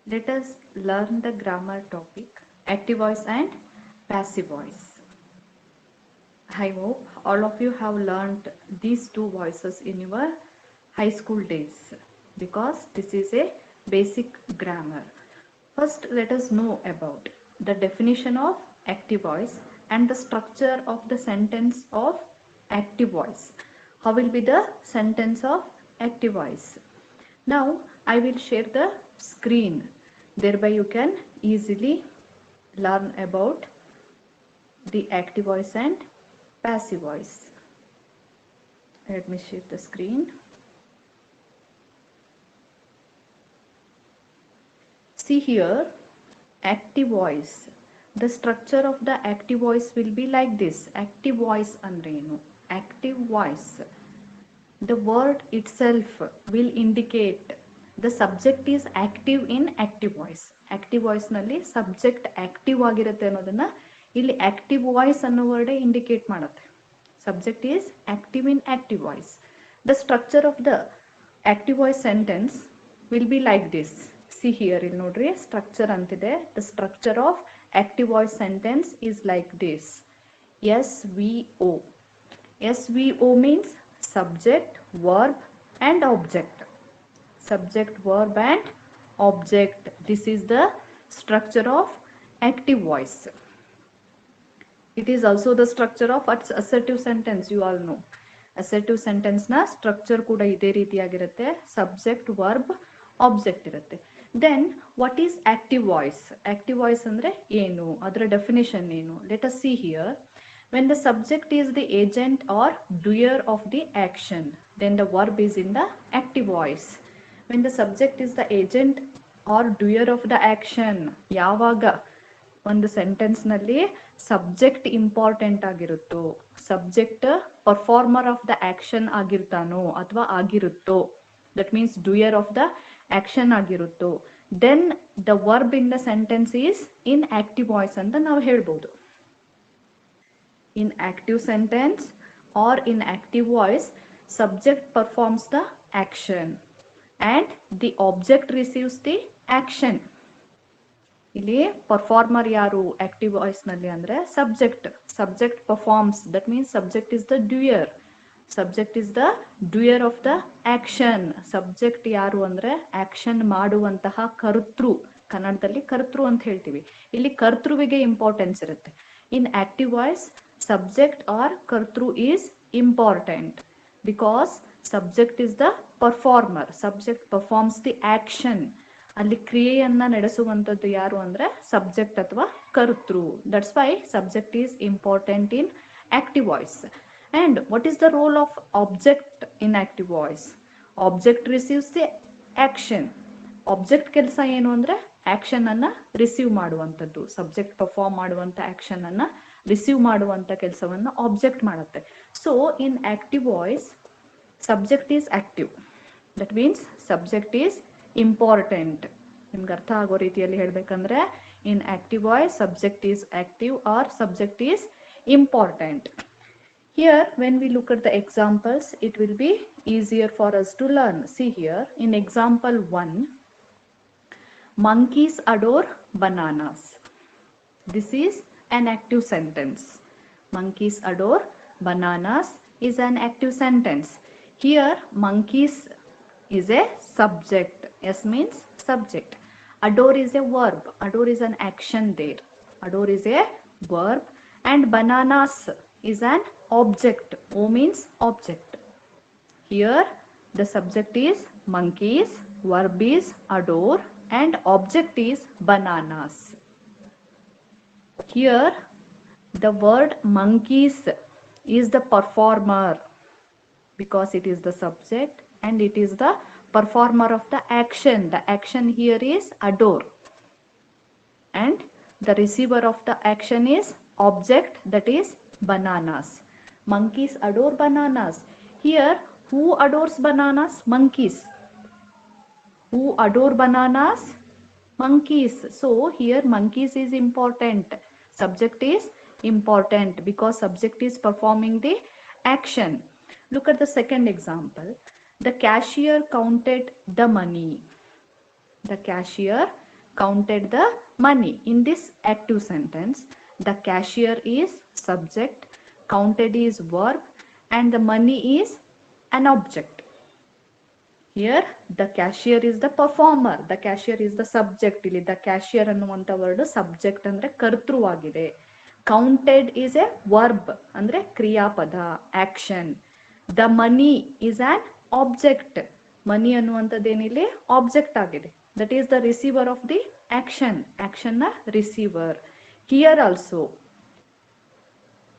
Let us learn the grammar topic, active voice and passive voice. I hope all of you have learned these two voices in your high school days because this is a basic grammar. First, let us know about the definition of active voice and the structure of the sentence of active voice. How will be the sentence of active voice? Now I will share the screen. Thereby you can easily learn about the active voice and passive voice. Let me share the screen. See here, active voice. The structure of the active voice will be like this. Active voice andrenu. Active voice. The word itself will indicate the subject is active in active voice. Active voice ನಲ್ಲಿ subject active ಆಗಿರುತ್ತೆ ಅನ್ನೋದನ್ನ ಇಲ್ಲಿ active voice ಅನ್ನೋ word indicate ಮಾಡುತ್ತೆ. Subject is active in active voice. The structure of the active voice sentence will be like this. See here, ಇಲ್ಲಿ ನೋಡ್ರಿ structure ಅಂತಿದೆ. The structure of active voice sentence is like this. SVO. SVO means subject, verb and object. Subject, verb and object. This is the structure of active voice. It is also the structure of assertive sentence, you all know. Assertive sentence na structure kuda ide ರೀತಿಯಾಗಿರುತ್ತೆ. Subject, verb, object ಇರುತ್ತೆ. Then what is active voice? Active voice ಅಂದ್ರೆ ಏನು? ಅದರ definition ಏನು? Let us see here. When the subject is the agent or doer of the action, then the verb is in the active voice. When the subject is the agent or doer of the action, ಯಾವಾಗ ಒಂದು sentence ನಲ್ಲಿ subject important ಆಗಿರುತ್ತೋ, subject performer of the action ಆಗಿರ್ತಾನೋ ಅಥವಾ ಆಗಿರುತ್ತೋ, that means doer of the action ಆಗಿರುತ್ತೋ, then the verb in the sentence is in active voice ಅಂತ ನಾವು ಹೇಳ್ಬೋದು. In active sentence or in active voice, subject performs the action and the object receives the action. ಇಲ್ಲಿ performer ಯಾರು active voice ನಲ್ಲಿ ಅಂದ್ರೆ subject. Subject performs, that means subject is the doer. Subject is the doer of the action. Subject ಯಾರು ಅಂದ್ರೆ action ಮಾಡುವಂತಹ ಕರ್ತೃ. ಕನ್ನಡದಲ್ಲಿ ಕರ್ತೃ ಅಂತ ಹೇಳ್ತೀವಿ. ಇಲ್ಲಿ ಕರ್ತೃವಿಗೆ ಇಂಪಾರ್ಟೆನ್ಸ್ ಇರುತ್ತೆ. ಇನ್ active voice subject or kartru is important because subject is the performer. Subject performs the action. ಅಲ್ಲಿ ಕ್ರಿಯೆಯನ್ನ ನಡೆಸುವಂತದ್ದು ಯಾರು ಅಂದ್ರೆ ಸಬ್ಜೆಕ್ಟ್ ಅಥವಾ ಕರ್ತೃ. That's why subject is important in active voice. And what is the role of object in active voice? Object receives the action. Object ಕೆಲಸ ಏನು ಅಂದ್ರೆ action ಅನ್ನ ರಿಸೀವ್ ಮಾಡುವಂಥದ್ದು. ಸಬ್ಜೆಕ್ಟ್ ಪರ್ಫಾರ್ಮ್ ಮಾಡುವಂತ ಆಕ್ಷನ್ ಅನ್ನ ರಿಸೀವ್ ಮಾಡುವಂತ ಕೆಲಸವನ್ನ ಆಬ್ಜೆಕ್ಟ್ ಮಾಡುತ್ತೆ. So in active voice subject is active. That means subject is important. ನಿಮ್ಗೆ ಅರ್ಥ ಆಗೋ ರೀತಿಯಲ್ಲಿ ಹೇಳ್ಬೇಕಂದ್ರೆ in active voice subject is active or subject is important. Here when we look at the examples, it will be easier for us to learn. See here in example 1, monkeys adore bananas. This is an active sentence. Monkeys adore bananas is an active sentence. Here monkeys is a subject. Yes means subject. Adore is a verb. Adore is an action there. Adore is a verb and bananas is an object. O means object. Here the subject is monkeys, verb is adore and object is bananas. Here the word monkeys is the performer because it is the subject and it is the performer of the action. The action here is adore and the receiver of the action is object, that is bananas. Monkeys adore bananas. Here who adores bananas? Monkeys. Who adore bananas? Monkeys. So here monkeys is important. Subject is important because subject is performing the action. Look at the second example. The cashier counted the money. The cashier counted the money. In this active sentence, the cashier is subject, counted is verb, and the money is an object. Here the cashier is the performer, the cashier is the subject. ಇಲ್ಲಿ the cashier ಅನ್ನುವಂತ word subject ಅಂದ್ರೆ ಕರ್ತೃವಾಗಿದೆ. counted is a verb ಅಂದ್ರೆ ಕ್ರಿಯಾಪದ, action. the money is an object. Money ಅನ್ನುವಂಥದ್ದೇನಿಲ್ಲಿ object ಆಗಿದೆ. That is the receiver of the action, action ನ receiver. Here also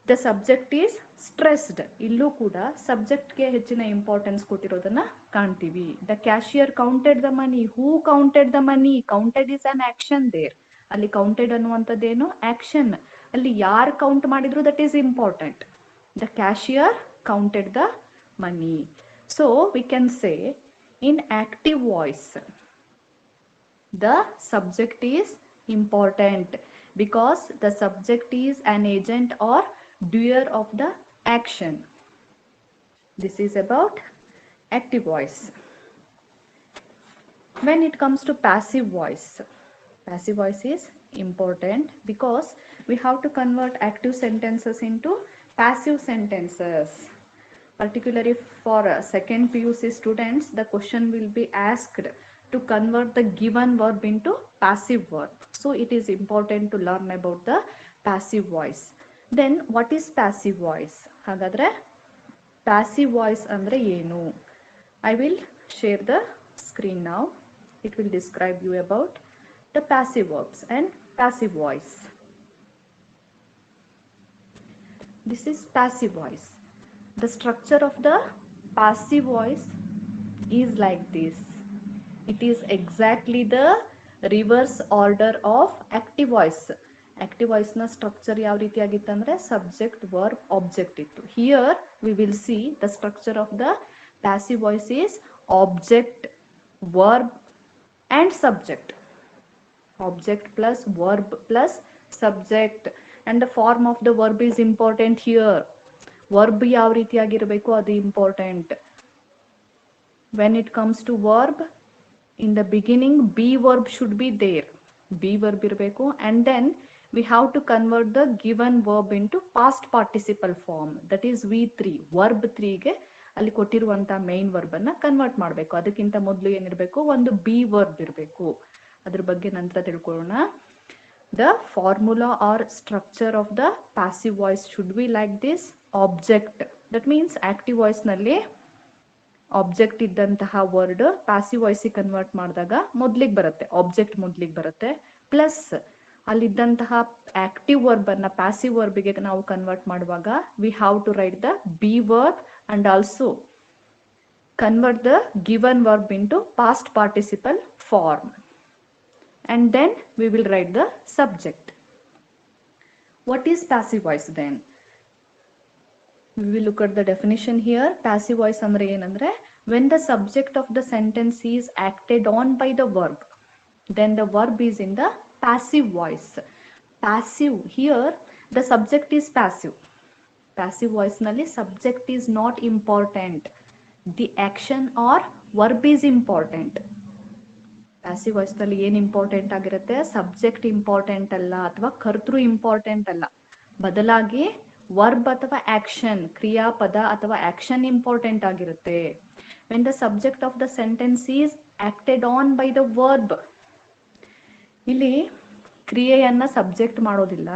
the subject is stressed. ಇಲ್ಲೂ ಕೂಡ ಸಬ್ಜೆಕ್ಟ್ಗೆ ಹೆಚ್ಚಿನ ಇಂಪಾರ್ಟೆನ್ಸ್ ಕೊಟ್ಟಿರೋದನ್ನ ಕಾಣ್ತೀವಿ. The cashier counted the money. Who counted the money? Counted is an action there. ಅಲ್ಲಿ counted ಅನ್ನುವಂಥದ್ದೇನು action. ಅಲ್ಲಿ ಯಾರು ಕೌಂಟ್ ಮಾಡಿದ್ರು that is important. The cashier counted the money. So we can say in active voice the subject is important because the subject is an agent or doer of the action. This is about active voice. When it comes to passive voice is important because we have to convert active sentences into passive sentences. Particularly for second PUC students, the question will be asked to convert the given verb into passive verb. So it is important to learn about the passive voice. Then what is passive voice? Hagadre passive voice andre enu? I will share the screen now. It will describe you about the passive verbs and passive voice. This is passive voice. The structure of the passive voice is like this. It is exactly the reverse order of active voice. Active voice na structure yav ರೀತಿ ಆಗಿತ್ತಂದ್ರೆ subject, verb, object ಇತ್ತು. Here we will see the structure of the passive voice is object, verb and subject. Object plus verb plus subject, and the form of the verb is important here. Verb ಯಾವ ರೀತಿಯಾಗಿರಬೇಕು ಅದು important. When it comes to verb, in the beginning be verb should be there. Be verb ಇರಬೇಕು. And then we have to convert the given verb in to past participle form. That is V3. Verb 3ಗೆ ಅಲ್ಲಿ ಕೊಟ್ಟಿರುವಂತ main verb ಅನ್ನ convert ಮಾಡಬೇಕು. ಅದಕ್ಕಿಂತ ಮೊದಲು ಏನಿರಬೇಕು, ಒಂದು ಬಿ ವರ್ಬ್ ಇರಬೇಕು. ಅದ್ರ ಬಗ್ಗೆ ನಂತರ ತಿಳ್ಕೊಳ್ಳೋಣ. The formula or structure of the passive voice should be like this. Object, that means active voice ನಲ್ಲಿ ಆಬ್ಜೆಕ್ಟ್ ಇದ್ದಂತಹ ವರ್ಡ್ ಪ್ಯಾಸಿವ್ ವಾಯ್ಸ್ ಕನ್ವರ್ಟ್ ಮಾಡಿದಾಗ ಮೊದ್ಲಿಗೆ ಬರುತ್ತೆ, ಆಬ್ಜೆಕ್ಟ್ ಮೊದ್ಲಿಗೆ ಬರುತ್ತೆ. ಪ್ಲಸ್ ಅಲ್ಲಿದ್ದಂತಹ ಆಕ್ಟಿವ್ ವರ್ಬ್ ಅನ್ನ ಪ್ಯಾಸಿವ್ ವರ್ಬ್ಗೆ ನಾವು ಕನ್ವರ್ಟ್ ಮಾಡುವಾಗ we have to write the be verb and also convert the given verb into past participle form. And then we will write the subject. What is passive voice then? We will look at the definition here. Passive voice andre enandre, when the subject of the sentence is acted on by the verb, then the verb is in the passive voice. Passive, here the subject is passive. Passive voice nalli subject is not important. The action or verb is important. Passive voice ನಲ್ಲಿ ಏನ್ important ಆಗಿರುತ್ತೆ, subject important ಅಲ್ಲ ಅಥವಾ ಕರ್ತೃ important ಅಲ್ಲ, ಬದಲಾಗಿ verb ಅಥವಾ action, ಕ್ರಿಯಾಪದ ಅಥವಾ ಆಕ್ಷನ್ ಇಂಪಾರ್ಟೆಂಟ್ ಆಗಿರುತ್ತೆ. When the subject of the sentence is acted on by the verb, ಇಲ್ಲಿ ಕ್ರಿಯೆಯನ್ನ ಸಬ್ಜೆಕ್ಟ್ ಮಾಡೋದಿಲ್ಲ,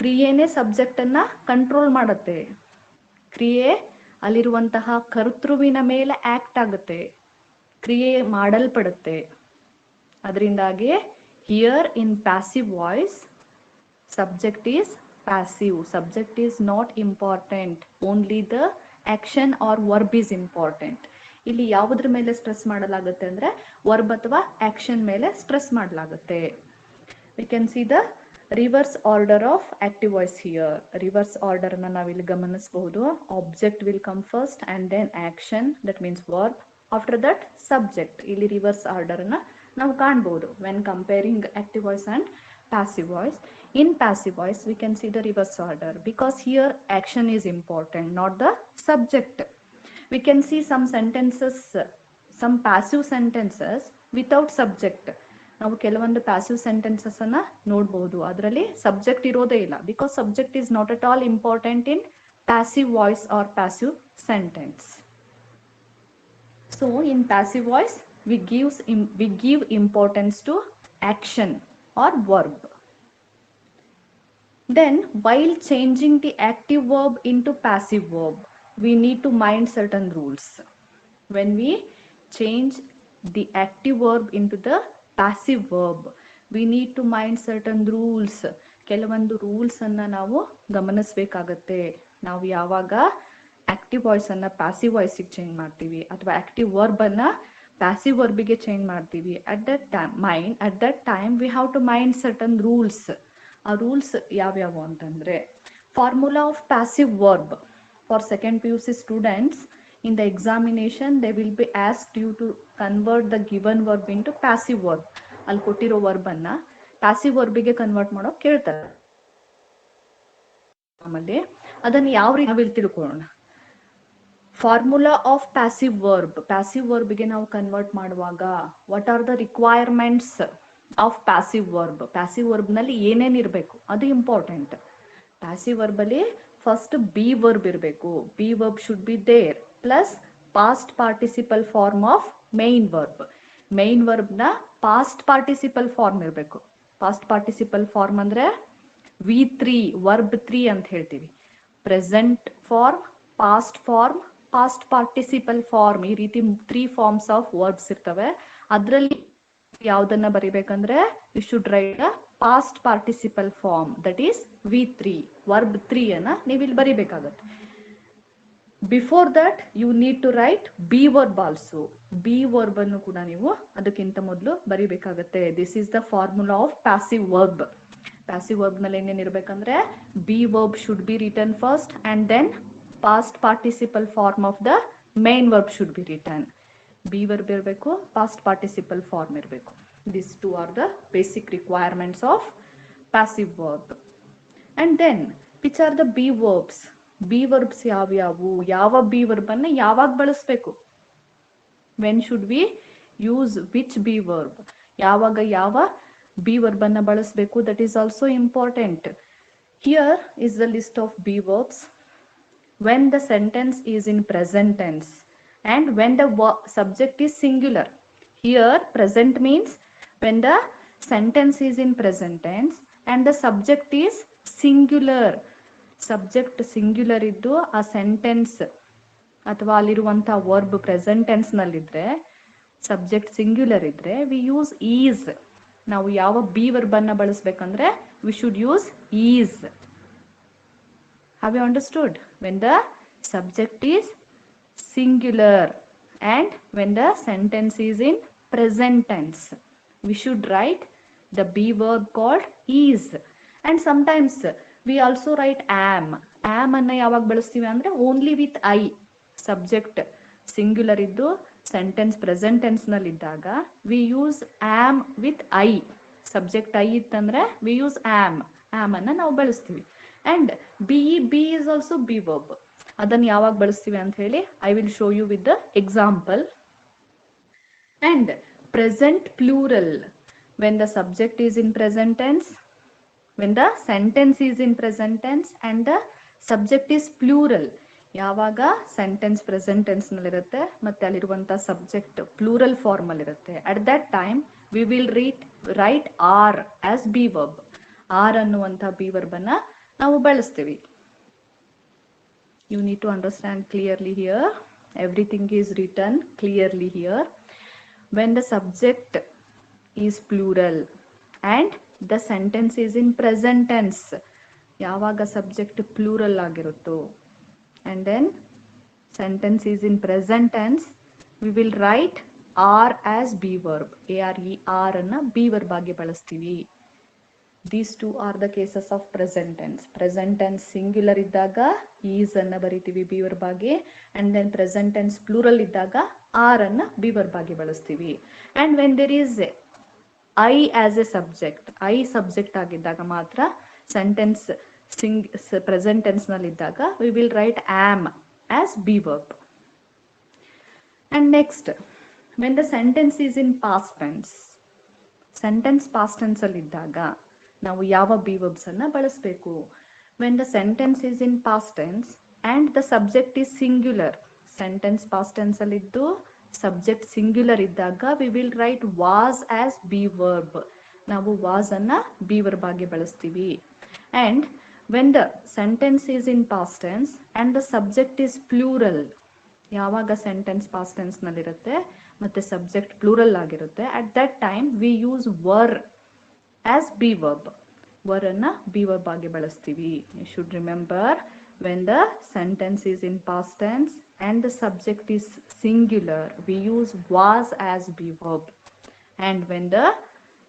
ಕ್ರಿಯೆನೇ ಸಬ್ಜೆಕ್ಟ್ ಅನ್ನ ಕಂಟ್ರೋಲ್ ಮಾಡುತ್ತೆ. ಕ್ರಿಯೆ ಅಲ್ಲಿರುವಂತಹ ಕರ್ತೃವಿನ ಮೇಲೆ ಆಕ್ಟ್ ಆಗುತ್ತೆ, ಕ್ರಿಯೆ ಮಾಡಲ್ಪಡುತ್ತೆ. ಅದರಿಂದಾಗಿ here in passive voice subject is passive. Subject is not important, only the action or verb is important. ಇಲ್ಲಿ ಯಾವುದ್ರ ಮೇಲೆ ಸ್ಟ್ರೆಸ್ ಮಾಡಲಾಗುತ್ತೆ ಅಂದ್ರೆ ವರ್ಬ್ ಅಥವಾ ಆಕ್ಷನ್ ಮೇಲೆ ಸ್ಟ್ರೆಸ್ ಮಾಡಲಾಗುತ್ತೆ. We can see the reverse order of active voice here. Reverse order ಅನ್ನ ನಾವಿಲ್ಲಿ ಗಮನಿಸಬಹುದು. Object will come first and then action, that means verb. After that subject. ಇಲ್ಲಿ ರಿವರ್ಸ್ ಆರ್ಡರ್ ಅನ್ನ ನಾವು ಕಾಣಬಹುದು when comparing active voice and passive voice. In passive voice we can see the reverse order because here action is important, not the subject. We can see some sentences, some passive sentences without subject. ನಾವು ಕೆಲವೊಂದು passive sentences ಅನ್ನ ನೋಡಬಹುದು, ಅದರಲ್ಲಿ subject ಇರೋದೇ ಇಲ್ಲ, because subject is not at all important in passive voice or passive sentence. So in passive voice we give importance to action or verb. Then while changing the active verb into passive verb, we need to mind certain rules. When we change the active verb into the passive verb, we need to mind certain rules. ಕೆಲವೊಂದು rules ಅನ್ನ ನಾವು ಗಮನಿಸಬೇಕಾಗತ್ತೆ. ನಾವು ಯಾವಾಗ active voice ಅನ್ನ passive ವಾಯ್ಸ್ಗೆ change ಮಾಡ್ತೀವಿ ಅಥವಾ ಆಕ್ಟಿವ್ ವರ್ಬ್ ಅನ್ನ ಪ್ಯಾಸಿವ್ ವರ್ಬಿಗೆ ಚೇಂಜ್ ಮಾಡ್ತೀವಿ, at that time we have to mind certain rules. ಆ ರೂಲ್ಸ್ ಯಾವ್ಯಾವು ಅಂತಂದ್ರೆ, formula of passive verb for second PUC students, in the examination they will be asked you to convert the given verb into passive verb. ಅಲ್ಲಿ ಕೊಟ್ಟಿರೋ verb ಅನ್ನ passive ವರ್ಬಿಗೆ convert ಮಾಡೋಕೆ ಕೇಳ್ತಾರೆ. ಆಮೇಲೆ ಅದನ್ನ ಯಾವ ರೀತಿ ನಾವಿಲ್ಲಿ ತಿಳ್ಕೊಳ್ಳೋಣ. ಫಾರ್ಮುಲಾ ಆಫ್ ಪ್ಯಾಸಿವ್ ವರ್ಬ್ಗೆ ನಾವು ಕನ್ವರ್ಟ್ ಮಾಡುವಾಗ what are the requirements of passive verb ನಲ್ಲಿ ಏನೇನ್ ಇರಬೇಕು ಅದು ಇಂಪಾರ್ಟೆಂಟ್. ಪ್ಯಾಸಿವ್ ವರ್ಬ್ ಅಲ್ಲಿ ಫಸ್ಟ್ ಬಿ ವರ್ಬ್ ಇರಬೇಕು. Be verb should be there plus past participle form of main verb. Main verb ನ ಪಾಸ್ಟ್ ಪಾರ್ಟಿಸಿಪಲ್ ಫಾರ್ಮ್ ಇರಬೇಕು. Past participle form ಅಂದ್ರೆ V3 verb 3 ಅಂತ ಹೇಳ್ತೀವಿ. Present form, past form, past participle form, ಈ ರೀತಿ 3 forms of verbs ಇರ್ತವೆ. ಅದರಲ್ಲಿ ಯಾವ್ದನ್ನ ಬರಿಬೇಕಂದ್ರೆ you should write a past participle form, that is V3 verb 3 ಅನ್ನ ನೀವು ಇಲ್ಲಿ ಬರಿಬೇಕಾಗತ್ತೆ. Before that you need to write be verb also. Be verb ಅನ್ನು ಕೂಡ ನೀವು ಅದಕ್ಕಿಂತ ಮೊದಲು ಬರಿಬೇಕಾಗತ್ತೆ. This is the formula of passive verb. Passive verb ನಲ್ಲಿ ಏನೇನ್ ಇರ್ಬೇಕಂದ್ರೆ be verb should be written first and then past participle form of the main verb should be written. Be verb ಇರಬೇಕು, ಪಾಸ್ಟ್ ಪಾರ್ಟಿಸಿಪಲ್ ಫಾರ್ಮ್ ಇರಬೇಕು. This to R the basic requirements of passive verb. And then which are the be verbs. Be verbs ಯಾವ್ಯಾವು, ಯಾವ be verb ಅನ್ನ ಯಾವಾಗ ಬಳಸಬೇಕು, when should we use which be verb, ಯಾವಾಗ ಯಾವ be verb ಅನ್ನ ಬಳಸಬೇಕು, that is also important. Here is the list of be verbs. when the sentence is in present tense and when the subject is singular. Here present means when the sentence is in present tense and the subject is singular. Subject singular iddu a sentence ಅಥವಾ ಅಲ್ಲಿರುವಂತ verb present tense ನಲ್ಲಿದ್ರೆ, subject singular ಇದ್ರೆ we use is. ನಾವು ಯಾವ be verb ಅನ್ನ ಬಳಸಬೇಕಂದ್ರೆ we should use is. Have you understood? When the subject is singular and when the sentence is in present tense, we should write the be verb called is. And sometimes we also write am. Am anna yavag balastive andre only with I. Subject singular iddu sentence present tense nalli iddaga we use am with I. Subject I ittandre we use am. Am anna ನಾವು ಬಳಸ್ತೀವಿ. And be is also be verb. ಅದನ್ನ ಯಾವಾಗ ಬಳಸ್ತೀವಿ ಅಂತ ಹೇಳಿ I will show you with the example. And present plural, when the subject is in present tense, when the sentence is in present tense and the subject is plural. ಯಾವಾಗ sentence present tense ನಲ್ಲಿ ಇರುತ್ತೆ ಮತ್ತೆ ಅಲ್ಲಿರುವಂತ subject plural form ಅಲ್ಲಿ ಇರುತ್ತೆ, at that time we will write are as be verb. Are ಅನ್ನುವಂತ be verb ಅನ್ನ ನಾವು ಬಳಸ್ತೀವಿ. You need to understand clearly here. Everything is written clearly here. When the subject is plural and the sentence is in present tense, ಯಾವಾಗ subject plural ಆಗಿರುತ್ತೋ and then sentence is in present tense, we will write are as be verb. are ಅನ್ನ be verb ಆಗಿ ಬಳಸ್ತೀವಿ. These two are the cases of present tense. Present tense singular ಇದ್ದಾಗ is ಅನ್ನ ಬರಿತೀವಿ be verb ಆಗಿ, and then present tense plural ಇದ್ದಾಗ are ಅನ್ನ be verb ಆಗಿ ಬಳಸ್ತೀವಿ. And when there is I as a subject, I subject ಆಗಿದ್ದಾಗ ಮಾತ್ರ sentence present tense ನಲ್ಲಿ ಇದ್ದಾಗ we will write am as be verb. And next, when the sentence is in past tense, sentence past tense ಅಲ್ಲಿ ಇದ್ದಾಗ ನಾವು ಯಾವ B verbs ಅನ್ನ ಬಳಸಬೇಕು? When the sentence is in past tense and the subject is singular, sentence past tense ಅಲ್ಲಿ ಇದ್ದು subject singular ಇದ್ದಾಗ V will right was as be verb. ನಾವು ವಾಸ್ ಅನ್ನ ಬಿ ವರ್ಬ್ ಆಗಿ ಬಳಸ್ತೀವಿ. And when the sentence is in past tense and the subject is plural, ಯಾವಾಗ sentence past tense ನಲ್ಲಿರುತ್ತೆ ಮತ್ತೆ subject plural ಆಗಿರುತ್ತೆ, at that time we use were as be verb. Were ಅನ್ನ be verb ಆಗಿ ಬಳಸ್ತೀವಿ. You should remember, when the sentence is in past tense and the subject is singular, we use was as be verb. And when the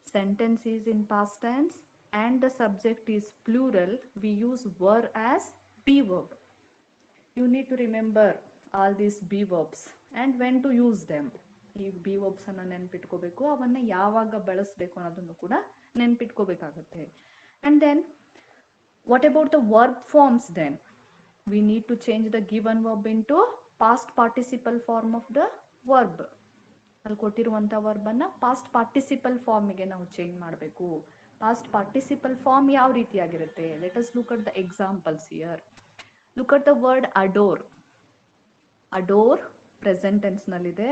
sentence is in past tense and the subject is plural, we use were as be verb. You need to remember all these be verbs and when to use them. ಈ be verbs ಅನ್ನ ನೆನ್ಪಿಟ್ಕೋಬೇಕು, ಅವನ್ನ ಯಾವಾಗ ಬಳಸಬೇಕು ಅನ್ನೋದನ್ನು ಕೂಡ ನೆನ್ಪಿಟ್ಕೋಬೇಕಾಗತ್ತೆ. And then what about the verb forms? Then we need to change the given verb into past participle form of the verb. ಅಲ್ಲಿ ಕೊಟ್ಟಿರುವಂತ ವರ್ಬ್ ಅನ್ನ ಪಾಸ್ಟ್ ಪಾರ್ಟಿಸಿಪಲ್ ಫಾರ್ಮ್ಗೆ ನಾವು ಚೇಂಜ್ ಮಾಡಬೇಕು. ಪಾಸ್ಟ್ ಪಾರ್ಟಿಸಿಪಲ್ ಫಾರ್ಮ್ ಯಾವ ರೀತಿಯಾಗಿರುತ್ತೆ? Let us look at the examples here. Look at the word adore. Adore present tense ನಲ್ಲಿದೆ.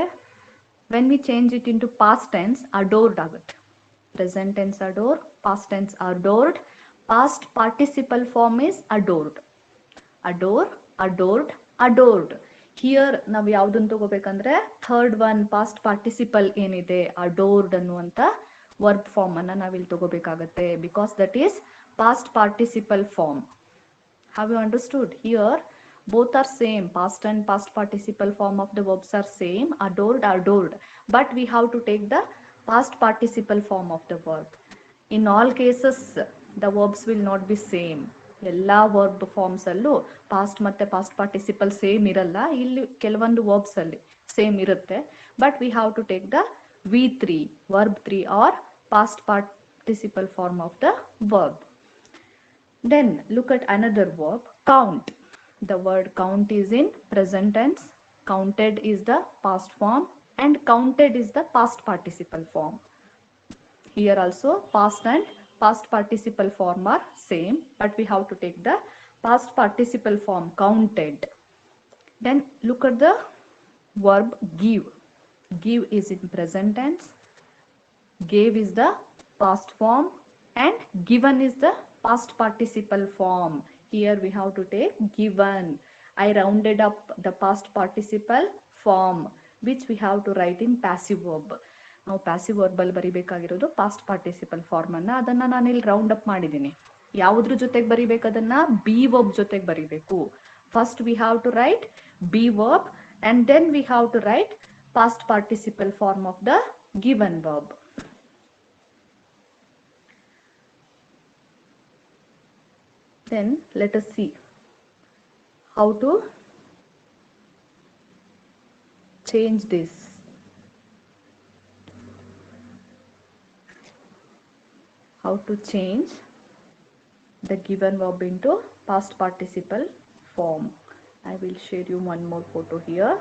When we change it into past tense, adored ಆಗುತ್ತೆ. Present tense adore, past tense adored, past participle form is adored. adore, adored, adored. Here ನಾವು ಯಾವ್ದನ್ನ ತಗೋಬೇಕಂದ್ರೆ third one past participle ಏನಿದೆ adored ಅನ್ನುವಂತ verb form ಅನ್ನ ನಾವಿಲ್ಲಿ ತಗೋಬೇಕಾಗತ್ತೆ. Because that is past participle form. Have you understood? Here both are same, past and past participle form of the verbs are same, adored, adored, but we have to take the past participle form of the verb. In all cases the verbs will not be same. ಎಲ್ಲಾ verb forms ಅಲ್ಲೂ past ಮತ್ತೆ past participle same ಇರಲ್ಲ. ಇಲ್ಲಿ ಕೆಲವೊಂದು verbs ಅಲ್ಲಿ same ಇರುತ್ತೆ, but we have to take the V3 verb 3 or past participle form of the verb. Then look at another verb, count. The word count is in present tense, counted is the past form, and counted is the past participle form. Here also past and past participle form are same, but we have to take the past participle form, counted. Then look at the verb give. Give is in present tense, gave is the past form, and given is the past participle form. Here we have to take given. I rounded up the past participle form, which we have to write in passive verb. ನಾವು passive verb ಅಲ್ಲಿ ಬರಿಬೇಕಾಗಿರೋದು past participle form ಅನ್ನ, ಅದನ್ನ ನಾನು ಇಲ್ಲಿ round up ಮಾಡಿದ್ದೀನಿ. ಯಾವುದ್ರ ಜೊತೆಗೆ ಬರಿಬೇಕು? ಅದನ್ನ ಬಿ ವರ್ಬ್ ಜೊತೆಗೆ ಬರಿಬೇಕು. First we have to write be verb and then we have to write past participle form of the given verb. Then let us see how to change this. How to change the given verb into past participle form. I will share you one more photo here.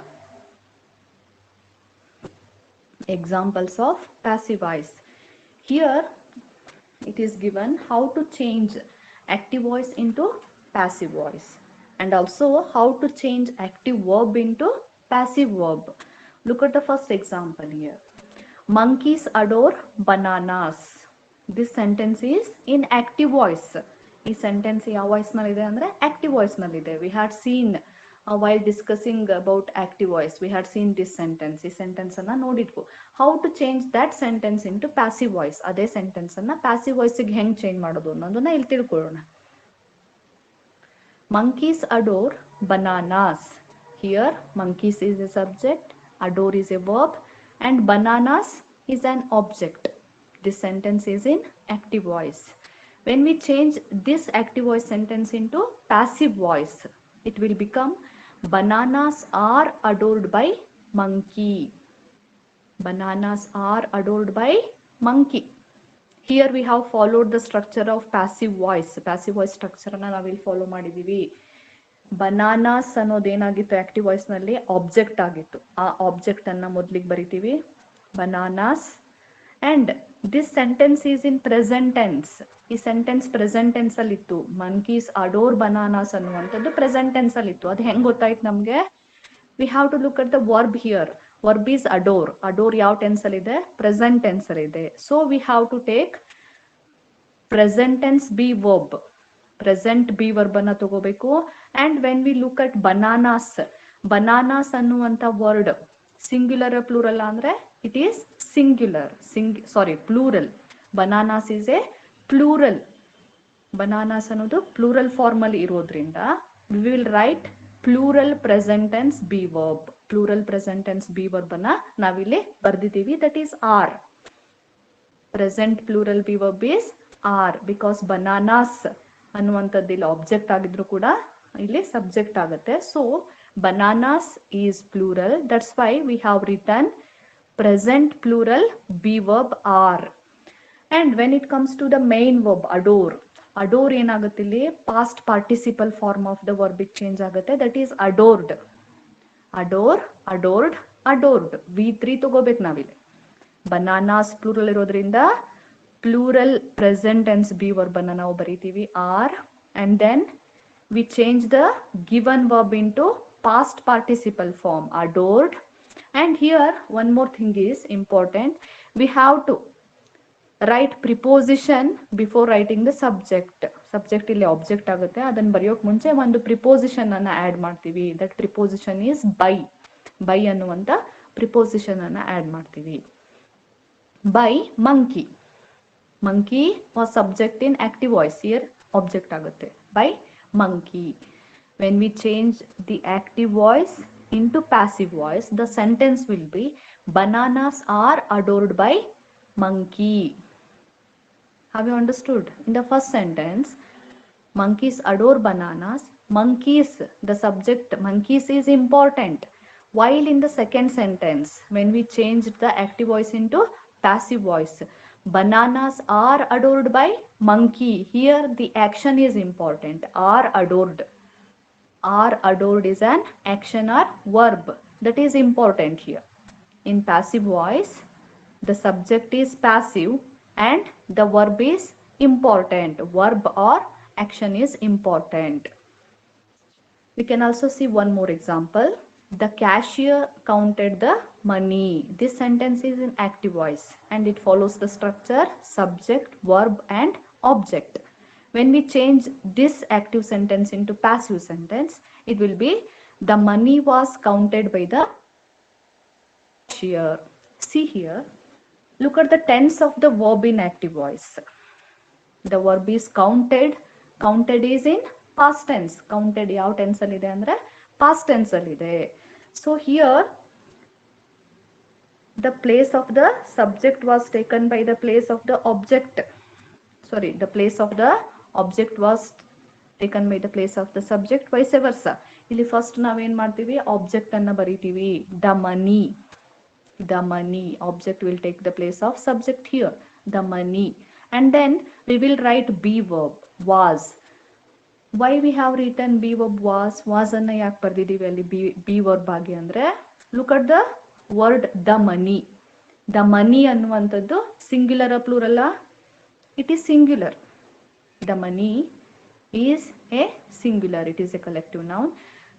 Examples of passive voice. Here it is given how to change active voice into passive voice, and also how to change active verb into passive verb. Look at the first example here. Monkeys adore bananas. This sentence is in active voice. ಈ sentence ಯಾವ voice ನಲ್ಲಿ ಇದೆ ಅಂದ್ರೆ active voice ನಲ್ಲಿ ಇದೆ. We had seen while discussing about active voice, we had seen this sentence. ಈ sentence ಅನ್ನ ನೋಡಿದ್ವು. How to change that sentence into passive voice. ಅದೇ ಸೆಂಟೆನ್ಸ್ ಅನ್ನ ಪ್ಯಾಸಿವ್ ವಾಯ್ಸ್ಗೆ ಹೆಂಗ್ ಚೇಂಜ್ ಮಾಡೋದು ಅನ್ನೋದನ್ನ ಇಲ್ಲಿ ತಿಳ್ಕೊಳ್ಳೋಣ. Monkeys adore bananas. Here monkeys is a subject, adore is a verb, and bananas is an object. This sentence is in active voice. When we change this active voice sentence into passive voice, it will become bananas are adored by monkey. Bananas are adored by monkey. Here we have followed the structure of passive voice. Passive voice structure ಅನ್ನ ನಾವಿಲ್ಲಿ follow ಮಾಡಿದೀವಿ. Bananas ಅನ್ನೋದೇನಾಗಿತ್ತು active voice ನಲ್ಲಿ? Object ಆಗಿತ್ತು. ಆ object ಅನ್ನ ಮೊದಲಿಗೆ ಬರಿತೀವಿ bananas, and this sentence is in present tense. ಈ ಸೆಂಟೆನ್ಸ್ ಪ್ರೆಸೆಂಟ್ ಟೆನ್ಸ್ ಅಲ್ಲಿ ಇತ್ತು. ಮಂಕೀಸ್ ಅಡೋರ್ ಬನಾನಾಸ್ ಅನ್ನುವಂಥದ್ದು ಪ್ರೆಸೆಂಟ್ ಟೆನ್ಸ್ ಅಲ್ಲಿ ಇತ್ತು. ಅದು ಹೆಂಗ್ ಗೊತ್ತಾಯ್ತು ನಮ್ಗೆ? We have to look at the verb here. Verb is adore. Adore ಯಾವ ಟೆನ್ಸ್ ಅಲ್ಲಿ ಇದೆ? ಪ್ರೆಸೆಂಟ್ ಟೆನ್ಸ್ ಅಲ್ಲಿ ಇದೆ. So we have to take present tense be verb. Present be verb ಅನ್ನ ತಗೋಬೇಕು. And when we look at bananas, bananas ಅನ್ನುವಂತ word singular plural ಅಂದ್ರೆ it is singular. Plural. Bananas is a plural. Bananas ಅನ್ನೋದು plural form ಅಲ್ಲಿ ಇರೋದ್ರಿಂದ we will write plural present tense be verb. Plural present tense be verb ಅನ್ನ ನಾವಿಲ್ಲಿ ಬರ್ದಿದ್ದೀವಿ. That is are. Present plural be verb is are because bananas ಅನ್ನುವಂಥದ್ದು ಇಲ್ಲಿ object ಆಗಿದ್ರು ಕೂಡ ಇಲ್ಲಿ ಸಬ್ಜೆಕ್ಟ್ ಆಗುತ್ತೆ. So bananas is plural. That's why we have written present plural be verb are. And when it comes to the main verb adore, adore ಏನಾಗುತ್ತೆ ಇಲ್ಲಿ? past participle form of the verb change ಆಗುತ್ತೆ. that is adored. adore, adored, adored. v3 ತಗೋಬೇಕು ನಾವಿಲ್ಲಿ. bananas plural ಇರೋದ್ರಿಂದ plural present tense be verb ಅನ್ನ ನಾವು ಬರೀತೀವಿ are, and then we change the given verb into past participle form adored. And here one more thing is important. We have to write preposition before writing the subject. Subject ಇಲ್ಲಿ object ಆಗುತ್ತೆ. ಅದನ್ನ ಬರೆಯೋಕೆ ಮುಂಚೆ ಒಂದು preposition ಅನ್ನ add ಮಾಡ್ತೀವಿ. That preposition is by. by ಅನ್ನುವಂತ preposition ಅನ್ನ add ಮಾಡ್ತೀವಿ. by monkey. monkey was subject in active voice. Here object ಆಗುತ್ತೆ. by monkey. When we change the active voice into passive voice, the sentence will be bananas are adored by monkey. Have you understood? In the first sentence, monkeys adore bananas. Monkeys, the subject monkeys is important. While in the second sentence, when we changed the active voice into passive voice, bananas are adored by monkey. Here the action is important. Are adored. Are adored is an action or verb. That is important here. In passive voice, the subject is passive and the verb is important. Verb or action is important. We can also see one more example. The cashier counted the money. This sentence is in active voice and it follows the structure subject, verb and object. When we change this active sentence into passive sentence, it will be the money was counted by the cashier. See here, look at the tense of the verb in active voice. The verb is counted. Counted is in past tense. Counted ಯಾವ tense ಅಲ್ಲಿ ಇದೆ ಅಂದ್ರೆ past tense ಅಲ್ಲಿ ಇದೆ. So here the place of the subject was taken by the place of the object. Sorry, the place of the object was taken by the place of the subject, vice versa. ಇಲ್ಲಿ first ನಾವೇನ್ ಮಾಡ್ತೀವಿ? Object ಅನ್ನ ಬರೀತೀವಿ. the money. the money. Object will take the place of subject here. the money. And then we will write be verb was. Why we have written be verb was? was ಅನ್ನ ಯಾಕೆ ಬರ್ದಿದೀವಿ ಅಲ್ಲಿ be verb ಆಗಿ ಅಂದ್ರೆ, look at the word the money. the money ಅನ್ನುವಂಥದ್ದು singular plural? it is singular. the money is a singular. It is a collective noun.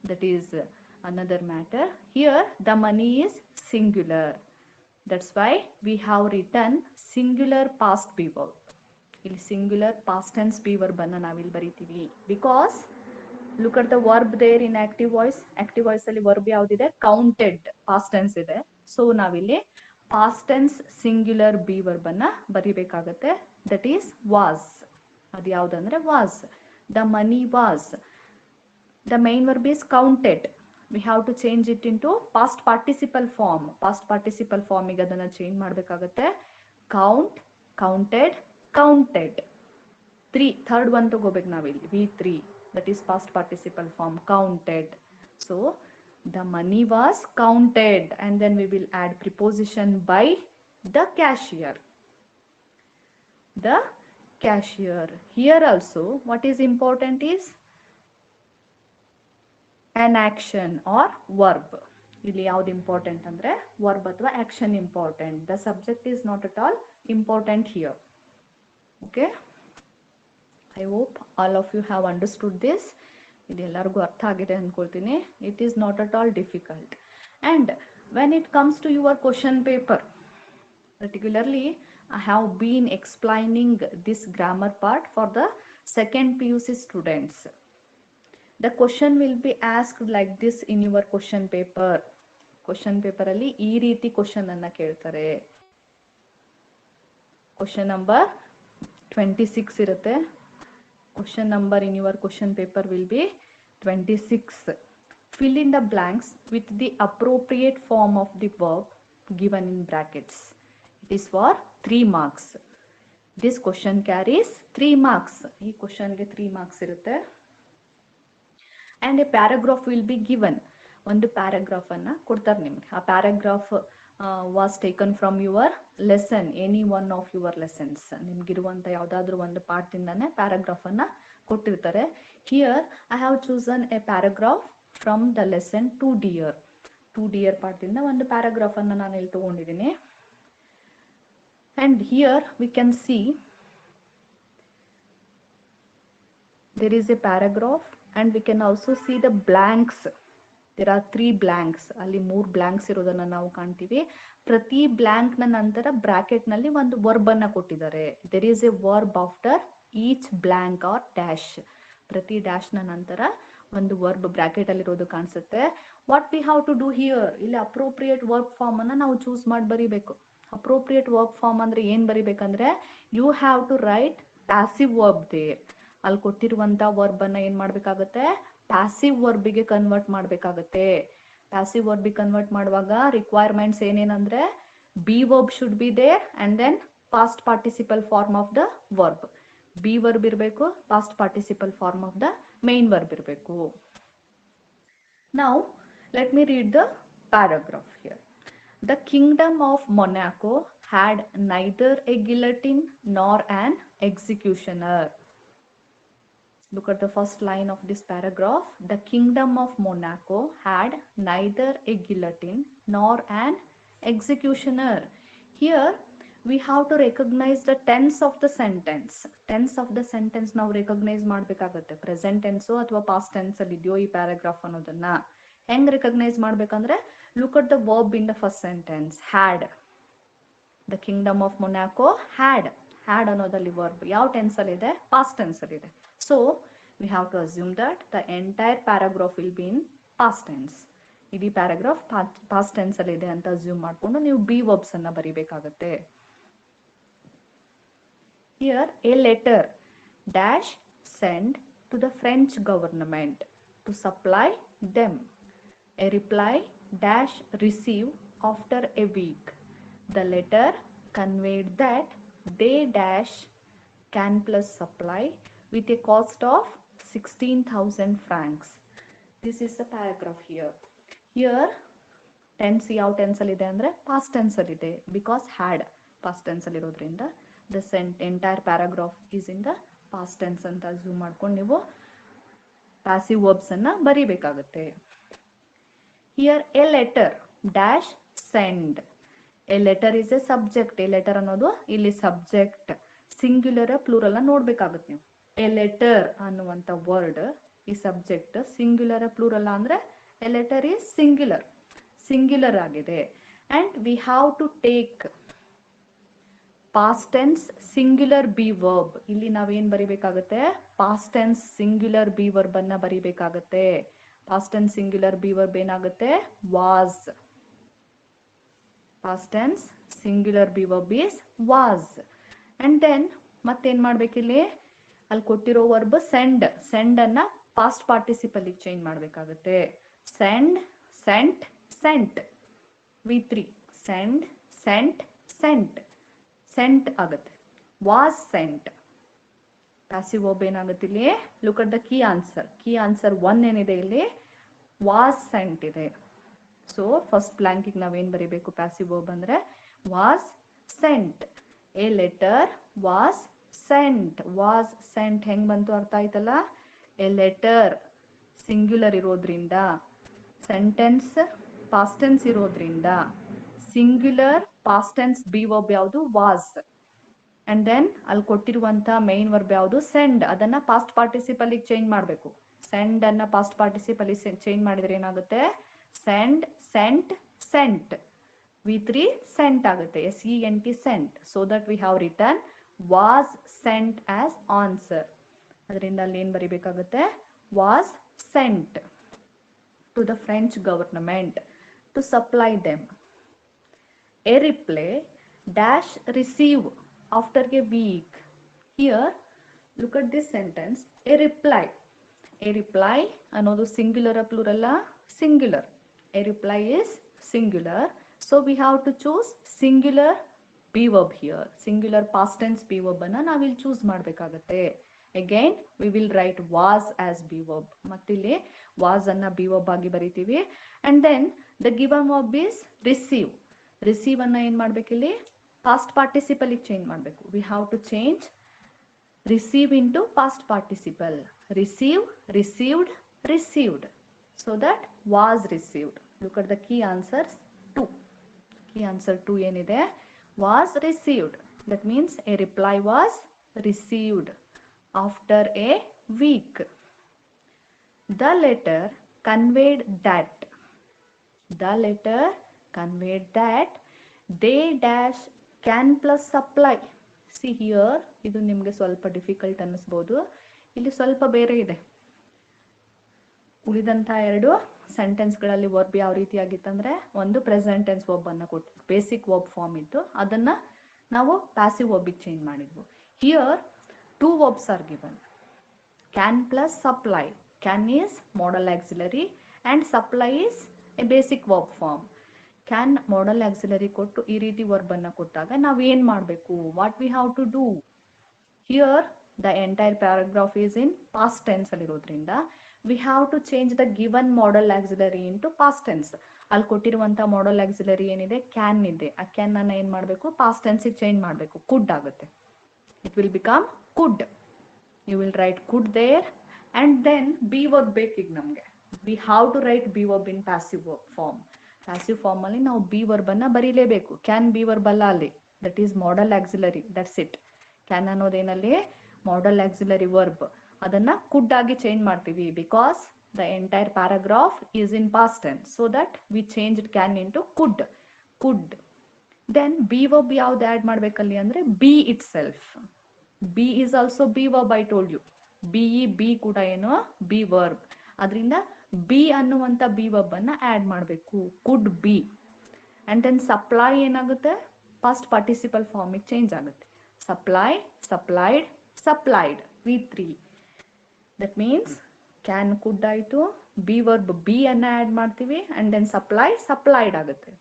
That is another matter. Here the money is singular. That's why we have written singular past be verb. ಇಲ್ಲಿ singular past tense be verb ಅನ್ನ ನಾವಿಲ್ಲಿ ಬರೀತೀವಿ. Because look at the verb there in active voice. active voice ಅಲ್ಲಿ verb ಯಾವ್ದಿದೆ? counted. past tense ಇದೆ. So ನಾವಿಲ್ಲಿ past tense singular be verb ಅನ್ನ ಬರಿಬೇಕಾಗತ್ತೆ. that is was. ಅದು ಯಾವುದಂದ್ರೆ was. the money was. the main verb is counted. we have to change it into past participle form. past participle form ಗೆ ಅದನ್ನ change ಮಾಡಬೇಕಾಗುತ್ತೆ. count, counted, counted. third one ತಗೋಬೇಕು ನಾವಿಲ್ಲಿ. v3. that is past participle form counted. So the money was counted, and then we will add preposition by the cashier. the cashier. Here also what is important is an action or verb. ಇಲ್ಲಿ ಯಾವ್ದು important ಅಂದ್ರೆ verb ಅಥವಾ action important. The subject is not at all important here. Okay, I hope all of you have understood this. ಇದು ಎಲ್ಲರಿಗೂ ಅರ್ಥ ಆಗಿದೆ ಅನ್ಕೊಳ್ತೀನಿ. It is not at all difficult. And when it comes to your question paper, particularly I have been explaining this grammar part for the second PUC students. The question will be asked like this in your question paper. Question paper ಅಲ್ಲಿ ಈ ರೀತಿ question ಅನ್ನ ಕೇಳ್ತಾರೆ. Question number 26 ಇರುತ್ತೆ. Question number in your question paper will be 26. Fill in the blanks with the appropriate form of the verb given in brackets. It is for 3 marks. This question carries 3 marks. ಈ question ಗೆ 3 marks ಇರುತ್ತೆ. And a paragraph will be given. ಒಂದು paragraph ಅನ್ನ ಕೊಡ್ತಾರೆ ನಿಮ್ಗೆ. ಆ paragraph was taken from your lesson, any one of your lessons. ನಿಮ್ಗಿರುವಂತ ಯಾವ್ದಾದ್ರು ಒಂದು ಪಾಠದಿಂದಾನೆ ಪ್ಯಾರಾಗ್ರಾಫ್ ಅನ್ನ ಕೊಟ್ಟಿರ್ತಾರೆ. Here I have chosen a paragraph from the lesson 2 dear. 2 dear ಪಾಠದಿಂದ ಒಂದು ಪ್ಯಾರಾಗ್ರಾಫ್ ಅನ್ನ ನಾನು ಇಲ್ಲಿ ತಗೊಂಡಿದ್ದೀನಿ. And here we can see there is a paragraph and we can also see the blanks. There are 3 blanks. ಅಲ್ಲಿ 3 blanks ಇರೋದನ್ನ ನಾವು ಕಾಣ್ತೀವಿ. ಪ್ರತಿ ಬ್ಲಾಂಕ್ ನ ನಂತರ ಬ್ರಾಕೆಟ್ ನಲ್ಲಿ ಒಂದು ವರ್ಬ್ ಅನ್ನ ಕೊಟ್ಟಿದ್ದಾರೆ. There is a verb after each blank or dash. ಪ್ರತಿ ಡ್ಯಾಶ್ ನ ನಂತರ ಒಂದು ವರ್ಬ್ ಬ್ರಾಕೆಟ್ ಅಲ್ಲಿ ಇರೋದು ಕಾಣಿಸುತ್ತೆ. What we have to do here, ಇಲ್ಲಿ ಅಪ್ರೋಪ್ರಿಯೇಟ್ ವರ್ಬ್ ಫಾರ್ಮ್ ಅನ್ನ ನಾವು ಚೂಸ್ ಮಾಡಿ ಬರೀಬೇಕು. ಅಪ್ರೋಪ್ರಿಯೇಟ್ ವರ್ಬ್ ಫಾರ್ಮ್ ಅಂದ್ರೆ ಏನ್ ಬರಿಬೇಕಂದ್ರೆ, you have to write passive verb there. ಅಲ್ಲಿ ಕೊಟ್ಟಿರುವಂತ ವರ್ಬ್ ಅನ್ನ ಏನ್ ಮಾಡ್ಬೇಕಾಗತ್ತೆ, ಪ್ಯಾಸಿವ್ ವರ್ಬಿಗೆ ಕನ್ವರ್ಟ್ ಮಾಡ್ಬೇಕಾಗತ್ತೆ. ಪ್ಯಾಸಿವ್ ವರ್ಬಿಗೆ ಕನ್ವರ್ಟ್ ಮಾಡುವಾಗ ರಿಕ್ವೈರ್ಮೆಂಟ್ಸ್ ಏನೇನಂದ್ರೆ, be verb should be there and then past participle form of the verb. Be verb ಇರಬೇಕು, past participle form of the main verb ಇರಬೇಕು. Now let me read the paragraph here. The kingdom of Monaco had neither a guillotine nor an executioner. Look at the first line of this paragraph. The kingdom of Monaco had neither a guillotine nor an executioner. Here we have to recognize the tense of the sentence. Tense of the sentence ನಾವು recognize ಮಾಡ್ಬೇಕಾಗತ್ತೆ. Present tense ಅಥವಾ past tense ಅಲ್ಲಿ ಇದೆಯೋ ಈ paragraph ಅನ್ನೋದನ್ನ ಹೆಂಗ್ recognise ಮಾಡ್ಬೇಕಂದ್ರೆ, look at the verb in the first sentence, had. The kingdom of Monaco had. Had ಅನ್ನೋದಲ್ಲಿ ವರ್ಬ್ ಯಾವ ಟೆನ್ಸ್ ಅಲ್ಲಿ ಇದೆ, ಪಾಸ್ಟ್ ಟೆನ್ಸ್ ಅಲ್ಲಿ ಇದೆ. So we have to assume that the entire paragraph will be in past tense. ಇಡೀ paragraph past tense ಅಲ್ಲಿ ಇದೆ ಅಂತ ಅಸ್ಯೂಮ್ ಮಾಡ್ಕೊಂಡು ನೀವು ಬಿ ವರ್ಬ್ಸ್ ಅನ್ನ ಬರಿಬೇಕಾಗತ್ತೆ. Here a letter dash sent to the French government to supply them. A reply dash receive after a week. The letter conveyed that they dash can plus supply with a cost of 16,000 francs. This is the paragraph here. Here tense ಯಾವ tense ಅಲ್ಲಿ ಇದೆ ಅಂದ್ರೆ past tense ಅಲ್ಲಿ ಇದೆ, because had past tense ಅಲ್ಲಿ ಇರೋದ್ರಿಂದ the entire paragraph is in the past tense ಅಂತ assume ಮಾಡ್ಕೊಂಡು ನೀವು passive verbs ಅನ್ನ ಬರಿಬೇಕಾಗುತ್ತೆ. Here a letter dash send. A letter is a subject. A letter ಅನ್ನೋದು ಇಲ್ಲಿ ಸಬ್ಜೆಕ್ಟ್. ಸಿಂಗ್ಯುಲರ್ ಪ್ಲೂರಲ್ ನೋಡ್ಬೇಕಾಗುತ್ತೆ ನೀವು. A letter ಅನ್ನುವಂತ ವರ್ಡ್ ಈ ಸಬ್ಜೆಕ್ಟ್, ಸಿಂಗ್ಯುಲರ್ ಪ್ಲೂರಲ್ ಅಂದ್ರೆ a letter is singular ಆಗಿದೆ. And we have to take past tense singular be verb. ಇಲ್ಲಿ ನಾವೇನ್ ಬರಿಬೇಕಾಗತ್ತೆ, past tense singular be verb ಅನ್ನ ಬರಿಬೇಕಾಗತ್ತೆ. Past tense singular be verb ಏನಾಗುತ್ತೆ, was. Past tense singular be verb is was. And then ಮತ್ತೇನ್ ಮಾಡ್ಬೇಕಿಲ್ಲಿ, ಅಲ್ಲಿ ಕೊಟ್ಟಿರೋ ವರ್ಬ್ ಸೆಂಡ್. ಸೆಂಡ್ ಅನ್ನ ಪಾಸ್ಟ್ ಪಾರ್ಟಿಸಿಪಲ್ ಚೇಂಜ್ ಮಾಡ್ಬೇಕಾಗತ್ತೆ. Send, sent, sent. V3 send, sent, sent. Sent ಆಗುತ್ತೆ. Was sent. ಪ್ಯಾಸಿವ್ ವರ್ಬ್ ಏನಾಗುತ್ತೆ ಇಲ್ಲಿ, look at the key answer. Key answer 1 ಏನಿದೆ ಇಲ್ಲಿ, ವಾಸ್ ಸೆಂಟ್ ಇದೆ. ಸೊ ಫಸ್ಟ್ ಬ್ಲಾಂಕಿಗೆ ನಾವೇನ್ ಬರೀಬೇಕು, ಪ್ಯಾಸಿವ್ ವರ್ಬ್ ಅಂದ್ರೆ was sent. A letter was sent. Was sent ಹೆಂಗ್ ಬಂತು ಅರ್ಥ ಆಯ್ತಲ್ಲ. ಎ ಲೆಟರ್ ಸಿಂಗ್ಯುಲರ್ ಇರೋದ್ರಿಂದ ಸೆಂಟೆನ್ಸ್ ಪಾಸ್ಟ್ ಟೆನ್ಸ್ ಇರೋದ್ರಿಂದ singular past tense be verb ಯಾವುದು ವಾಸ್. ಅಂಡ್ ದೆನ್ ಅಲ್ಲಿ ಕೊಟ್ಟಿರುವಂತ ಮೈನ್ ವರ್ಬ್ ಯಾವುದು ಸೆಂಡ್. ಅದನ್ನ ಪಾಸ್ಟ್ ಪಾರ್ಟಿಸಿಪಲ್ ಚೇಂಜ್ ಮಾಡಬೇಕು. ಸೆಂಡ್ ಅನ್ನ ಪಾಸ್ಟ್ ಪಾರ್ಟಿಸಿಪಲ್ ಚೇಂಜ್ ಮಾಡಿದ್ರೆ ಏನಾಗುತ್ತೆ? Send, sent, sent. V3 sent ಆಗುತ್ತೆ. SENT sent. So that we have written was sent as answer. ಅದರಿಂದ ಅಲ್ಲಿ ಏನ್ ಬರಿಬೇಕಾಗುತ್ತೆ? Was sent to the French government to supply them. A reply dash receive after a week. Here look at this sentence. A reply. A reply ಅನ್ನೋದು singular plural singular. A reply is singular. So we have to choose singular be verb here. Singular past tense be verb ಅನ್ನ ನಾವಿಲ್ಲಿ choose ಮಾಡಬೇಕಾಗುತ್ತೆ. Again we will write was as be verb. ಮತ್ತಿಲ್ಲಿ was ಅನ್ನ be verb ಆಗಿ ಬರಿತೀವಿ. And then the given verb is receive. Receive ಅನ್ನ ಏನ್ ಮಾಡ್ಬೇಕಿಲ್ಲಿ? Past participle change ಮಾಡಬೇಕು. We have to change receive into past participle. Receive, received, received. So that was received. Look at the key answers 2. Key answer 2 ಏನಿದೆ? Was received. That means a reply was received after a week. The letter conveyed that. The letter conveyed that they dash can plus supply. See here, ಇದು ನಿಮಗೆ ಸ್ವಲ್ಪ difficult ಅನ್ನಿಸ್ಬೋದು. ಇಲ್ಲಿ ಸ್ವಲ್ಪ ಬೇರೆ ಇದೆ. ಉಳಿದಂತ ಎರಡು ಸೆಂಟೆನ್ಸ್ಗಳಲ್ಲಿ verb ಯಾವ ರೀತಿ ಆಗಿತ್ತಂದ್ರೆ, ಒಂದು ಪ್ರೆಸೆಂಟ್ ಟೆನ್ಸ್ ವರ್ಬ್ ಅನ್ನ ಕೊಟ್ಟು ಬೇಸಿಕ್ ವರ್ಬ್ ಫಾರ್ಮ್ ಇತ್ತು, ಅದನ್ನ ನಾವು ಪ್ಯಾಸಿವ್ ವರ್ಬಿಗೆ ಚೇಂಜ್ ಮಾಡಿದ್ವು. Here 2 verbs are given. Can plus supply. Can is modal auxiliary and supply is a basic verb form. Can modal auxiliary ಕೊಟ್ಟು ಈ ರೀತಿ ವರ್ಬ್ ಅನ್ನ ಕೊಟ್ಟಾಗ ನಾವ್ ಏನ್ ಮಾಡ್ಬೇಕು? What we have to do? Here the entire paragraph is in past tense ಅಲ್ಲಿರೋದ್ರಿಂದ we have to change the given modal auxiliary into past tense. ಅಲ್ಲಿ ಕೊಟ್ಟಿರುವಂತ modal auxiliary ಏನಿದೆ? can ಇದೆ. ಆ can ಅನ್ನ ಏನ್ ಮಾಡ್ಬೇಕು? past tense ಗೆ ಚೇಂಜ್ ಮಾಡ್ಬೇಕು. could ಆಗುತ್ತೆ. It will become could. You will write could there and then be verb ಬೇಕೀಗ ನಮ್ಗೆ. We have to write be verb in passive form. Passive form ಅಲ್ಲಿ ನಾವು be verb ಅನ್ನ ಬರೀಲೇಬೇಕು. can be verb ಅಲ್ಲ ಅಲ್ಲಿ. That is modal auxiliary. That's it. can ಅನ್ನೋದೇನಲ್ಲಿ modal auxiliary verb. ಅದನ್ನ could ಆಗಿ change ಮಾಡ್ತೀವಿ because the entire paragraph is in past tense. So that we changed can into could. Could. Then be verb ಯಾವ್ದು add ಮಾಡ್ಬೇಕಲ್ಲಿ ಅಂದ್ರೆ be itself. be is also be verb. I told you. be ಕೂಡ ಏನೋ be verb. ಅದರಿಂದ be ಅನ್ನುವಂತ be verb ಅನ್ನ add ಮಾಡಬೇಕು. could be. And then supply ಏನಾಗುತ್ತೆ? past participle form ಗೆ ಚೇಂಜ್ ಆಗುತ್ತೆ. supply, supplied, supplied. V3. That means can could ಆಯ್ತು, be verb be ಅನ್ನ ಆಡ್ ಮಾಡ್ತೀವಿ and then supply supplied ಆಗುತ್ತೆ.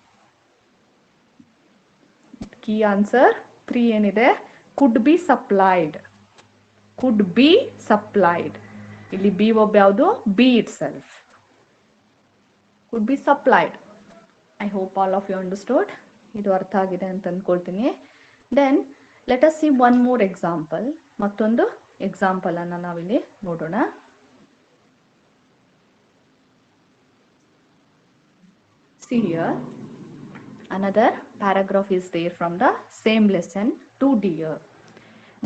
ಕೀ ಆನ್ಸರ್ 3 ಏನಿದೆ? could be supplied. could be supplied. ಇಲ್ಲಿ be verb ಯಾವುದು? be itself. could be supplied. I hope all of you understood. ಇದು ಅರ್ಥ ಆಗಿದೆ ಅಂತ ಅನ್ಕೊಳ್ತೀನಿ. Then let us see one more example. ಮತ್ತೊಂದು ಎಕ್ಸಾಂಪಲ್ ಅನ್ನ ನಾವಿಲ್ಲಿ ನೋಡೋಣ. See here, another paragraph is there from the same lesson 2D.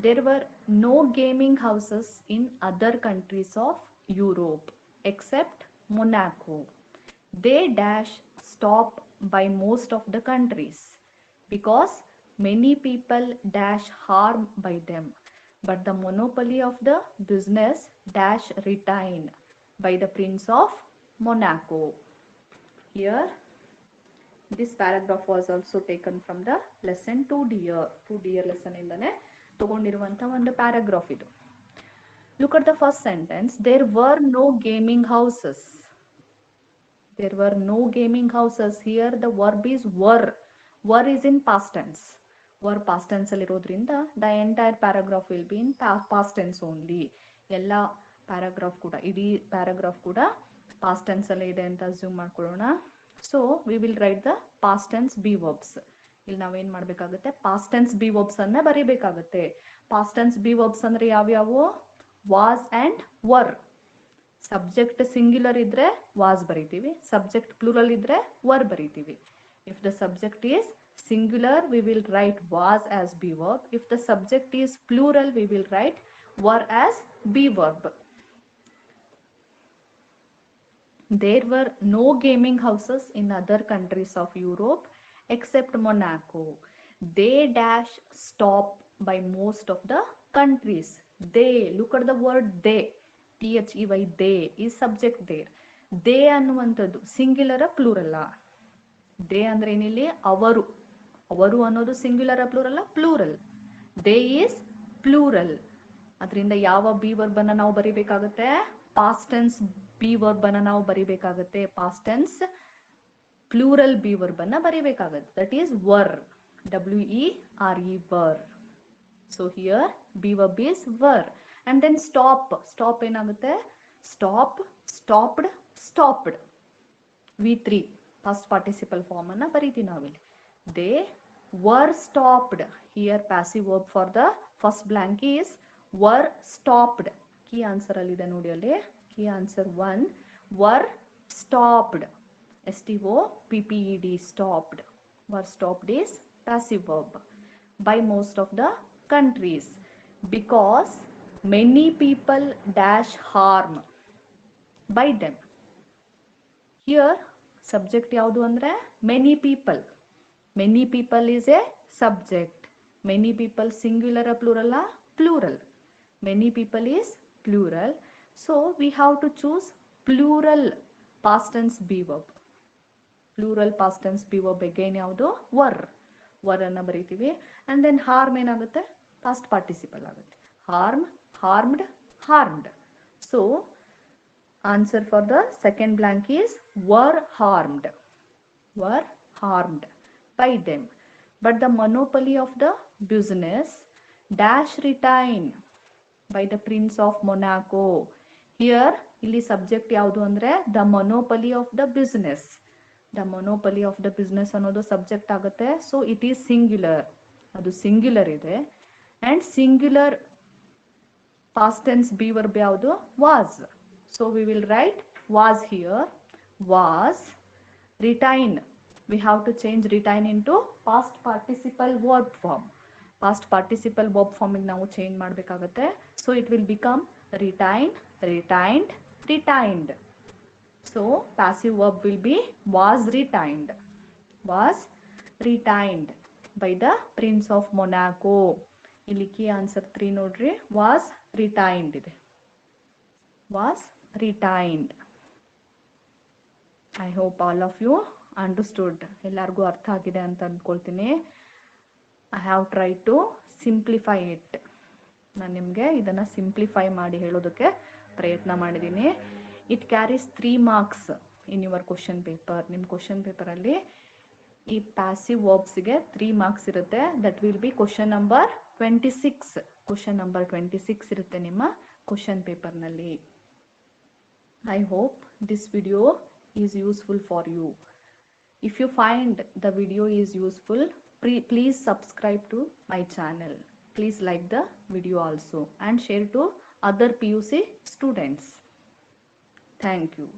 There were no gaming houses in other countries of Europe except Monaco. They dash stop by most of the countries because many people dash harm by them. But the monopoly of the business dash retained by the Prince of Monaco. Here, this paragraph was also taken from the lesson 2D. 2D lesson ಇಂದನೆ ತಗೊಂಡಿರುವಂತ ಒಂದು paragraph ಇದು. Look at the first sentence. There were no gaming houses. There were no gaming houses. Here the verb is were. Were is in past tense. Were past tense ಅಲ್ಲಿ ಇರೋದ್ರಿಂದ the entire paragraph will be in past tense only. ಎಲ್ಲ paragraph ಕೂಡ, ಇಡೀ paragraph ಕೂಡ past tense ಅಲ್ಲಿ ಇದೆ ಅಂತ assume ಮಾಡ್ಕೊಳ್ಳೋಣ. So we will write the past tense be verbs. ಇಲ್ಲಿ ನಾವೇನ್ ಮಾಡ್ಬೇಕಾಗುತ್ತೆ? past tense be verbs ಅನ್ನ ಬರಿಬೇಕಾಗುತ್ತೆ. past tense be verbs ಅಂದ್ರೆ ಯಾವ್ಯಾವು? was and were. Subject singular ಇದ್ರೆ ವಾಸ್ ಬರೀತೀವಿ, ಸಬ್ಜೆಕ್ಟ್ ಪ್ಲೂರಲ್ ಇದ್ರೆ ವರ್ ಬರೀತೀವಿ. If the subject is singular we will write was as be verb. If the subject is plural we will write were as be verb. There were no gaming houses in other countries of Europe except Monaco. They dash stop by most of the countries. They, look at the word they, THEY, they is subject there. They ಅನ್ನುವಂಥದ್ದು ಸಿಂಗ್ಯುಲರ ಪ್ಲೂರಲ್ಲ? They ಅಂದ್ರೆ ಏನಿಲ್ಲಿ ಅವರು, ಅವರು ಅನ್ನೋದು ಸಿಂಗ್ಯುಲರ ಪ್ಲೂರಲ್ಲ? Plural. They is plural. ಅದರಿಂದ ಯಾವ be verb ಅನ್ನ ನಾವು ಬರಿಬೇಕಾಗುತ್ತೆ? ಪಾಸ್ಟ್ ಟೆನ್ಸ್ ಬಿ ವರ್ಬ್ ಅನ್ನ ನಾವು ಬರಿಬೇಕಾಗುತ್ತೆ. Past tense plural be verb ಅನ್ನ ಬರಿಬೇಕಾಗುತ್ತೆ. That is were, WERE, were. So here be verb is were. And then stop. Stop ಏನಾಗುತ್ತೆ? Stop, stopped, stopped. V3 first participle form ಅನ್ನ ಬರೀತೀವಿ ನಾವಿಲ್ಲಿ. They were stopped. Here passive verb for the first blank is were stopped. Key answer ಅಲ್ಲಿ ಇದೆ ನೋಡಿ, ಅಲ್ಲಿ key answer 1, var stopped. STOPPED, stopped. Var stopped is passive verb. By most of the countries because many people dash harm by them. Here subject ಯಾವುದು ಅಂದ್ರೆ many people. Many people is a subject. Many people singular or plural? Plural. Many people is plural. So we have to choose plural past tense be verb. Plural past tense be verb again ಯಾವುದು? were. were ಅನ್ನ ಬರೀತೀವಿ. and then harm ಏನಾಗುತ್ತೆ? past participle ಆಗುತ್ತೆ. harm, harmed, harmed. So answer for the second blank is were harmed. Were harmed by them. But the monopoly of the business dash retain by the Prince of Monaco. Here ಇಲ್ಲಿ subject ಯಾವುದು ಅಂದ್ರೆ the monopoly of the business. The monopoly of the business ಅನ್ನೋದು subject ಆಗುತ್ತೆ. So it is singular, ಅದು singular ಇದೆ. And singular past tense be verb ಯಾವುದು? was. So we will write was here. Was. Retain. We have to change retain into past participle verb form. Past participle verb form ಗೆ ನಾವು change ಮಾಡಬೇಕಾಗುತ್ತೆ. So it will become retained, retained, retained. So passive verb will be was retained. Was retained by the Prince of Monaco. ಇಲ್ಲಿ key answer 3 ನೋಡ್ರಿ, was retained ಇದೆ. was retained. I hope all of you understood. ಎಲ್ಲರಿಗೂ ಅರ್ಥ ಆಗಿದೆ ಅಂತ ಅಂದ್ಕೊಳ್ತೀನಿ. I have tried to simplify it. ನಾನು ನಿಮಗೆ ಇದನ್ನ ಸಿಂಪ್ಲಿಫೈ ಮಾಡಿ ಹೇಳೋದಕ್ಕೆ ಪ್ರಯತ್ನ ಮಾಡಿದ್ದೀನಿ. It carries 3 marks in your question paper. ನಿಮ್ಮ ಕ್ವಶನ್ ಪೇಪರಲ್ಲಿ ಈ ಪ್ಯಾಸಿವ್ ವರ್ಬ್ಸ್ಗೆ 3 marks ಇರುತ್ತೆ. That will be question number 26. Question number 26 ಇರುತ್ತೆ ನಿಮ್ಮ ಕ್ವಶನ್ ಪೇಪರ್ನಲ್ಲಿ. I hope this video is useful for you. If you find the video is useful, please subscribe to my channel. Please like the video also and share to other PUC students. Thank you.